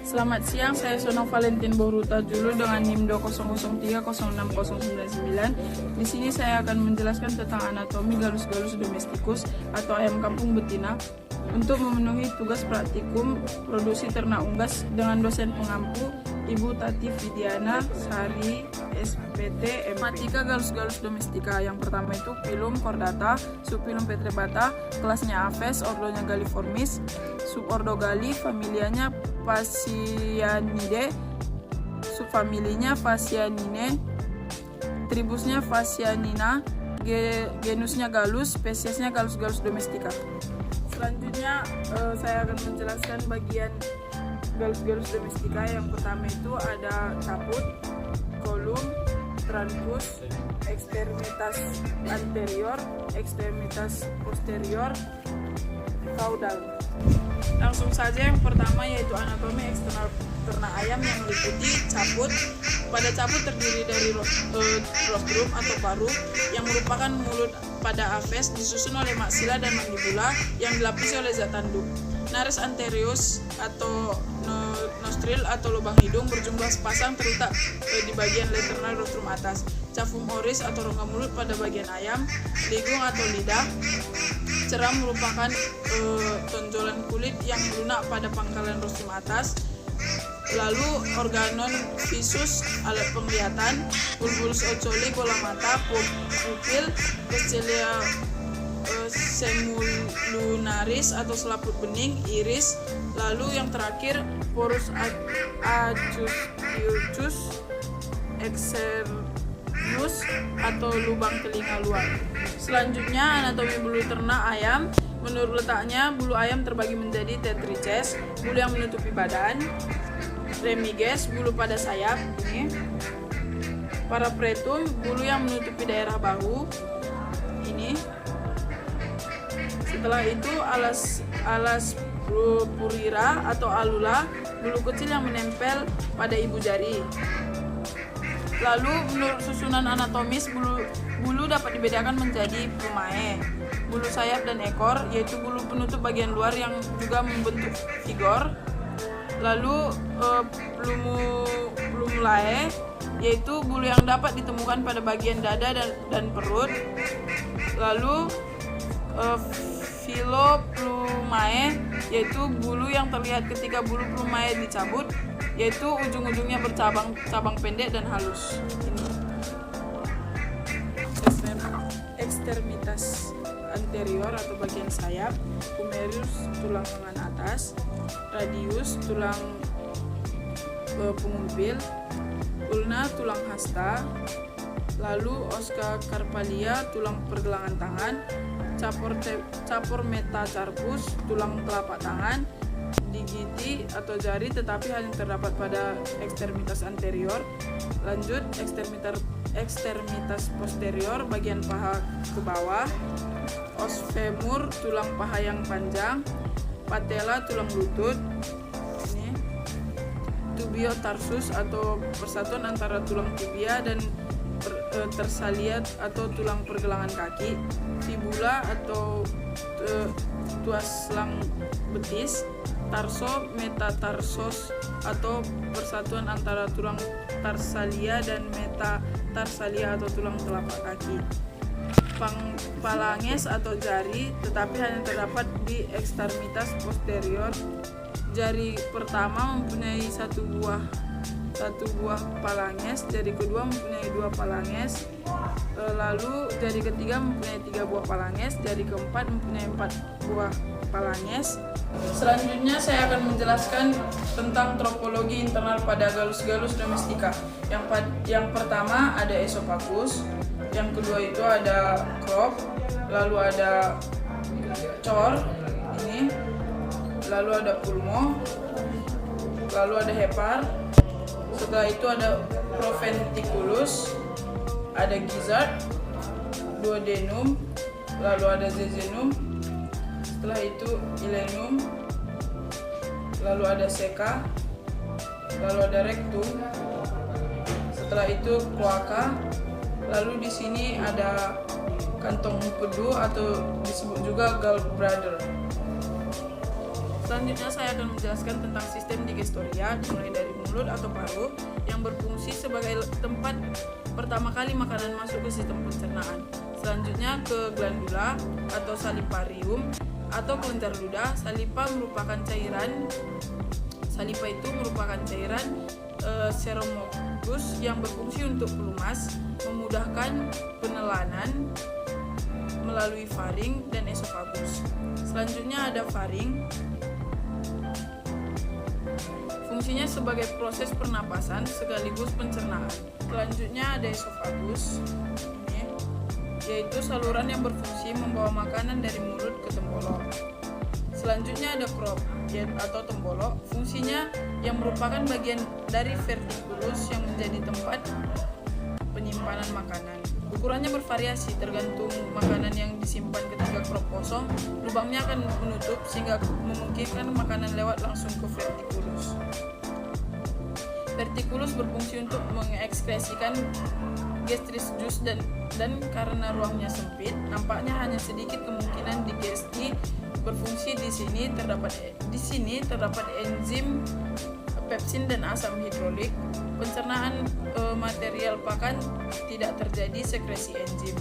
Selamat siang, saya Sono Valentin Boruta Julu dengan NIM 200306999. Di sini saya akan menjelaskan tentang anatomi Gallus domesticus atau ayam kampung betina untuk memenuhi tugas praktikum produksi ternak unggas dengan dosen pengampu Ibu Tati Vidiana Sari SPT Matika Gallus domestica. Yang pertama itu Pilum cordata, subfilum Petrebata, kelasnya Aves, ordonya Galliformis, subordo Galli, familianya Phasianidae, subfamilinya Phasianinae, tribusnya Phasianina, genusnya Gallus, spesiesnya Gallus domestica. Selanjutnya saya akan menjelaskan bagian Gallus domestica. Yang pertama itu ada caput, kolum, trunkus, ekstremitas anterior, ekstremitas posterior, caudal. Langsung saja yang pertama yaitu anatomi eksternal ternak ayam yang meliputi caput. Pada caput terdiri dari rostrum atau paru yang merupakan mulut pada Aves, disusun oleh maksila dan mandibula yang dilapisi oleh zat tanduk. Nares anterius atau nostril atau lubang hidung berjumlah sepasang terletak di bagian lateral rostrum atas. Cavum oris atau rongga mulut pada bagian ayam. Ligung atau lidah ceram merupakan tonjolan kulit yang melunak pada pangkalan rostrum atas. Lalu organon visus alat penglihatan, bulbulus oculi bola mata, pupil, Cecilia semulunaris atau selaput bening, iris. Lalu yang terakhir porus adjustius externus atau lubang telinga luar. Selanjutnya anatomi bulu ternak ayam. Menurut letaknya, bulu ayam terbagi menjadi tetrices, bulu yang menutupi badan, remiges, bulu pada sayap, ini, parapretum, bulu yang menutupi daerah bahu, ini. Setelah itu alas purira atau alula, bulu kecil yang menempel pada ibu jari. Lalu menurut susunan anatomis, bulu dapat dibedakan menjadi plumae, bulu sayap dan ekor, yaitu bulu penutup bagian luar yang juga membentuk figor. Lalu plumulae, yaitu bulu yang dapat ditemukan pada bagian dada dan perut. Lalu filoplumae, yaitu bulu yang terlihat ketika bulu plumae dicabut, yaitu ujung-ujungnya bercabang pendek dan halus. Ini ekstremitas anterior atau bagian sayap, hummerus tulang lengan atas, radius tulang pengumpil, ulna tulang hasta, lalu osca carpalia tulang pergelangan tangan, capor metacarpus tulang telapak tangan, digiti atau jari tetapi hanya terdapat pada ekstremitas anterior. Lanjut ekstremitas posterior bagian paha ke bawah, os femur tulang paha yang panjang, patella tulang lutut, ini tubio tarsus atau persatuan antara tulang tibia dan tersalia atau tulang pergelangan kaki, fibula atau tuas selang betis, tarso metatarsos atau persatuan antara tulang tarsalia dan metatarsalia atau tulang telapak kaki. Phalanges atau jari tetapi hanya terdapat di ekstremitas posterior. Jari pertama mempunyai satu buah phalanges, jari kedua mempunyai 2 phalanges, lalu jari ketiga mempunyai 3 buah phalanges, jari keempat mempunyai 4 buah phalanges. Selanjutnya saya akan menjelaskan tentang tropologi internal pada Gallus domestica. Yang pertama ada esophagus, yang kedua itu ada crop, lalu ada cor, ini, lalu ada pulmo, lalu ada hepar. Setelah itu ada proventriculus, ada gizzard, duodenum, lalu ada jejunum. Setelah itu ileum, lalu ada ceca, lalu ada rectum. Setelah itu cloaca, lalu di sini ada kantong empedu atau disebut juga gallbladder. Selanjutnya saya akan menjelaskan tentang sistem digestoria, dimulai dari mulut atau paru yang berfungsi sebagai tempat pertama kali makanan masuk ke sistem pencernaan. Selanjutnya ke glandula atau salivarium atau kelenjar ludah. Saliva itu merupakan cairan seromogus yang berfungsi untuk pelumas, memudahkan penelanan melalui faring dan esofagus. Selanjutnya ada faring. Fungsinya sebagai proses pernapasan sekaligus pencernaan. Selanjutnya ada esofagus, yaitu saluran yang berfungsi membawa makanan dari mulut ke tembolok. Selanjutnya ada crop atau tembolok, fungsinya yang merupakan bagian dari vertikulus yang menjadi tempat penyimpanan makanan. Ukurannya bervariasi tergantung makanan yang disimpan. Ketika crop kosong, lubangnya akan menutup sehingga memungkinkan makanan lewat langsung ke vertikulus. Vertikulus berfungsi untuk mengekskresikan gastric juice dan karena ruangnya sempit, nampaknya hanya sedikit kemungkinan digesti berfungsi. Di sini terdapat enzim pepsin dan asam hidrolik. Pencernaan material pakan tidak terjadi sekresi enzim,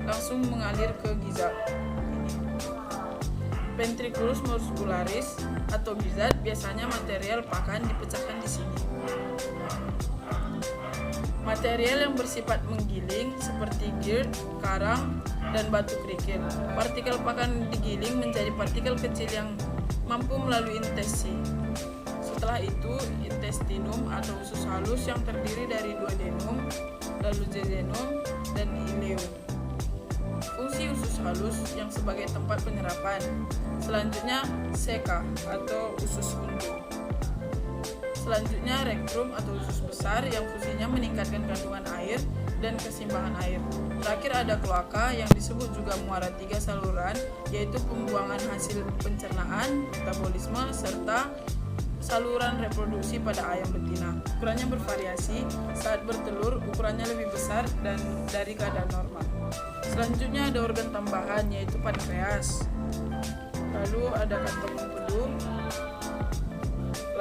langsung mengalir ke gizzard. Ventriculus muscularis atau gizzard, biasanya material pakan dipecahkan di sini. Material yang bersifat menggiling seperti girt, karang, dan batu kerikil. Partikel pakan digiling menjadi partikel kecil yang mampu melalui intestine. Setelah itu, intestinum atau usus halus yang terdiri dari duodenum, lalu jejunum, dan ileum. Fungsi usus halus yang sebagai tempat penyerapan. Selanjutnya, ceca atau usus untu. Selanjutnya rektum atau usus besar yang fungsinya meningkatkan kandungan air dan keseimbangan air. Terakhir ada kloaka yang disebut juga muara tiga saluran, yaitu pembuangan hasil pencernaan, metabolisme, serta saluran reproduksi pada ayam betina. Ukurannya bervariasi, saat bertelur ukurannya lebih besar dan dari keadaan normal. Selanjutnya ada organ tambahan yaitu pankreas. Lalu ada kantong empedu.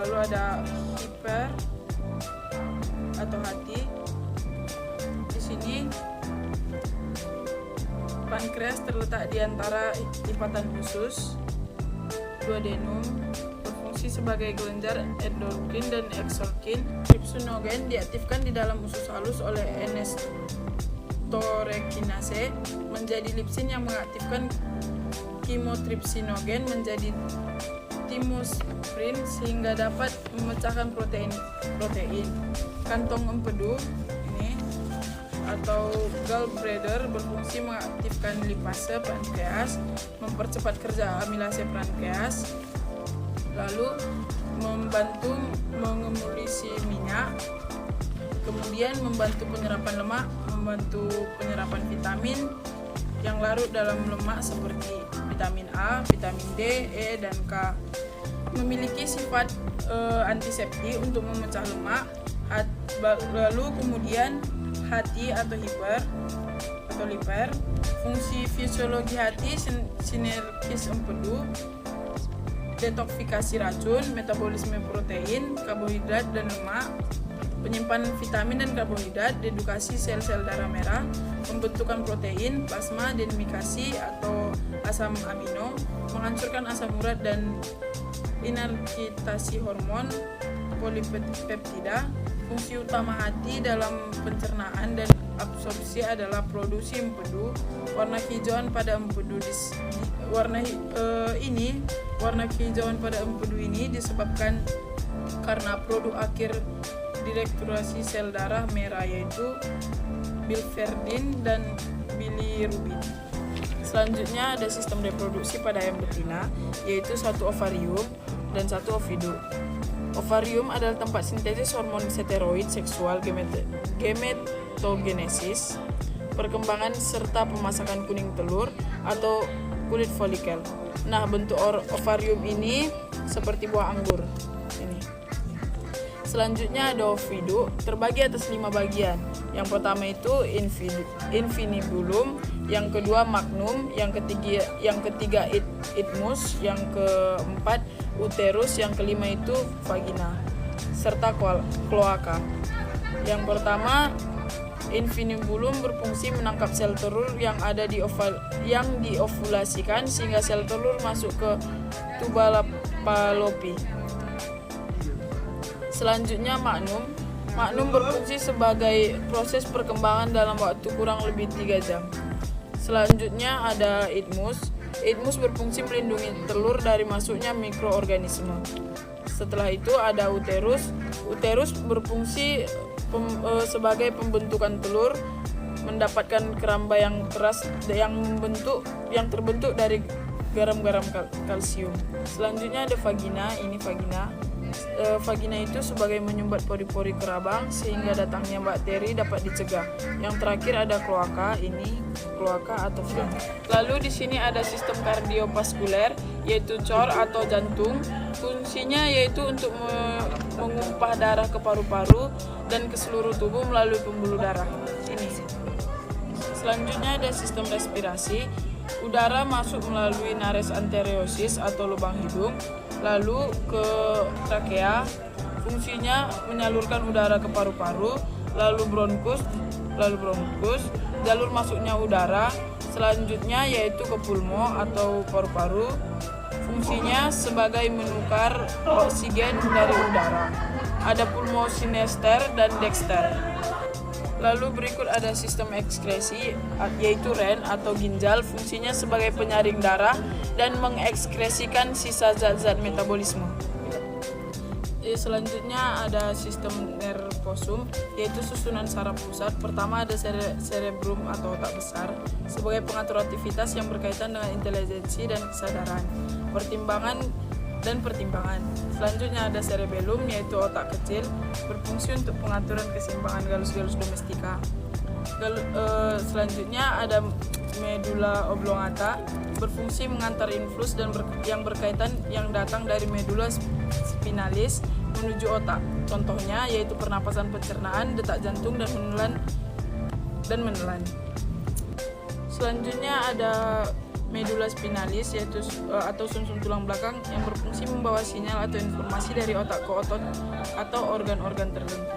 Lalu ada hiper atau hati. Di sini pankreas terletak di antara lipatan usus. Duodenum berfungsi sebagai kelenjar endokrin dan eksokin. Trypsinogen diaktifkan di dalam usus halus oleh enostorekinase menjadi lipsin yang mengaktifkan chymotrypsinogen menjadi thymosprin sehingga dapat memecahkan protein. Kantong empedu ini atau gallbladder berfungsi mengaktifkan lipase pankreas, mempercepat kerja amilase pankreas, lalu membantu mengemulsi minyak, kemudian membantu penyerapan lemak, membantu penyerapan vitamin yang larut dalam lemak seperti vitamin A, vitamin D, E, dan K. Memiliki sifat antiseptik untuk memecah lemak. Lalu kemudian hati atau hiper atau liver. Fungsi fisiologi hati sinergis empedu, detoksifikasi racun, metabolisme protein, karbohidrat dan lemak, penyimpanan vitamin dan karbohidrat, dedukasi sel-sel darah merah, pembentukan protein, plasma, denifikasi atau asam amino, menghancurkan asam urat dan inertitasi hormon, polipeptida. Fungsi utama hati dalam pencernaan dan absorpsi adalah produksi empedu. Warna kehijauan pada empedu warna kehijauan pada empedu ini disebabkan karena produk akhir denaturasi sel darah merah yaitu biliverdin dan bilirubin. Selanjutnya ada sistem reproduksi pada ayam betina, yaitu satu ovarium dan satu ovidu. Ovarium adalah tempat sintesis hormon steroid seksual, gametogenesis, perkembangan serta pemasakan kuning telur atau kulit folikel. Nah, bentuk ovarium ini seperti buah anggur. Ini. Selanjutnya ada ovidu, terbagi atas 5 bagian. Yang pertama itu infinibulum, yang kedua magnum, yang ketiga isthmus, yang keempat uterus, yang kelima itu vagina, serta kloaka. Yang pertama, infunibulum berfungsi menangkap sel telur yang diovulasikan sehingga sel telur masuk ke tuba Fallopi. Selanjutnya magnum. Magnum berfungsi sebagai proses perkembangan dalam waktu kurang lebih 3 jam. Selanjutnya ada idmus. Idmus berfungsi melindungi telur dari masuknya mikroorganisme. Setelah itu ada uterus. Uterus berfungsi sebagai pembentukan telur, mendapatkan keramba yang keras yang terbentuk dari garam-garam kalsium. Selanjutnya ada vagina. Ini vagina. Vagina itu sebagai menyumbat pori-pori kerabang sehingga datangnya bakteri dapat dicegah. Yang terakhir ada kloaka. Ini kloaka atau fluid. Lalu di sini ada sistem kardiovaskuler, yaitu cor atau jantung. Fungsinya yaitu untuk mengumpah darah ke paru-paru dan ke seluruh tubuh melalui pembuluh darah. Ini. Selanjutnya ada sistem respirasi. Udara masuk melalui nares anteriosis atau lubang hidung, lalu ke trakea. Fungsinya menyalurkan udara ke paru-paru, lalu bronkus, jalur masuknya udara. Selanjutnya yaitu ke pulmo atau paru-paru. Fungsinya sebagai menukar oksigen dari udara. Ada pulmosinester dan dexter. Lalu berikut ada sistem ekskresi, yaitu ren atau ginjal. Fungsinya sebagai penyaring darah dan mengekskresikan sisa zat-zat metabolisme. Selanjutnya ada sistem nervosum, yaitu susunan saraf pusat. Pertama ada cerebrum atau otak besar, sebagai pengatur aktivitas yang berkaitan dengan intelijensi dan kesadaran, pertimbangan. Selanjutnya ada cerebellum, yaitu otak kecil, berfungsi untuk pengaturan keseimbangan galus-galus domestika. Selanjutnya ada medulla oblongata, berfungsi mengantar influx yang berkaitan yang datang dari medulla spinalis menuju otak. Contohnya yaitu pernapasan, pencernaan, detak jantung dan menelan. Selanjutnya ada medulla spinalis, yaitu atau sumsum tulang belakang yang berfungsi membawa sinyal atau informasi dari otak ke otot atau organ-organ tertentu.